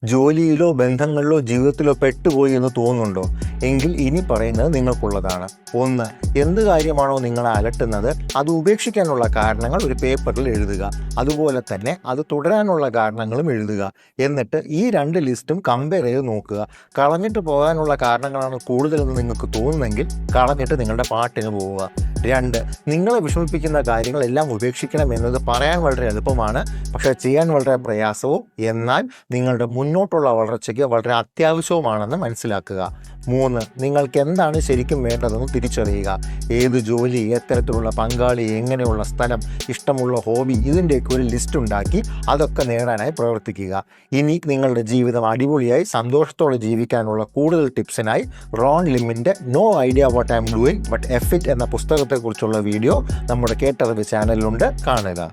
ജോലിയിലോ ബന്ധങ്ങളിലോ ജീവിതത്തിലോ പെട്ടുപോയി എന്ന് തോന്നുന്നുണ്ടോ? എങ്കിൽ ഇനി പറയുന്നത് നിങ്ങൾക്കുള്ളതാണ്. 1. എന്ത് കാര്യമാണോ നിങ്ങളെ അലട്ടുന്നത് അത് ഉപേക്ഷിക്കാനുള്ള കാരണങ്ങൾ ഒരു പേപ്പറിൽ എഴുതുക. അതുപോലെ തന്നെ അത് തുടരാനുള്ള കാരണങ്ങളും എഴുതുക. എന്നിട്ട് ഈ 2 ലിസ്റ്റും കമ്പയർ ചെയ്ത് നോക്കുക. കളഞ്ഞിട്ട് പോകാനുള്ള കാരണങ്ങളാണ് കൂടുതലെന്ന് നിങ്ങൾക്ക് തോന്നുന്നെങ്കിൽ കളഞ്ഞിട്ട് നിങ്ങളുടെ പാട്ടിന് പോവുക. 2. നിങ്ങളെ വിഷമിപ്പിക്കുന്ന കാര്യങ്ങളെല്ലാം ഉപേക്ഷിക്കണം എന്നത് പറയാൻ വളരെ എളുപ്പമാണ്, പക്ഷേ ചെയ്യാൻ വളരെ പ്രയാസവും എന്നാൽ നിങ്ങളുടെ മുന്നോട്ടുള്ള വളർച്ചയ്ക്ക് വളരെ അത്യാവശ്യവുമാണെന്ന് മനസ്സിലാക്കുക. 3. നിങ്ങൾക്ക് എന്താണ് ശരിക്കും വേണ്ടതെന്ന് തിരിച്ചറിയുക. ഏത് ജോലി, എത്തരത്തിലുള്ള പങ്കാളി, എങ്ങനെയുള്ള സ്ഥലം, ഇഷ്ടമുള്ള ഹോബി, ഇതിൻ്റെയൊക്കെ ഒരു ലിസ്റ്റ് ഉണ്ടാക്കി അതൊക്കെ നേടാനായി പ്രവർത്തിക്കുക. ഇനി നിങ്ങളുടെ ജീവിതം അടിപൊളിയായി സന്തോഷത്തോടെ ജീവിക്കാനുള്ള കൂടുതൽ ടിപ്സിനായി റോൺ ലിമിൻ്റെ no idea what I'm doing but F it എന്ന പുസ്തകത്തെക്കുറിച്ചുള്ള വീഡിയോ നമ്മുടെ കേട്ടറിവ് ചാനലിലുണ്ട്, കാണുക.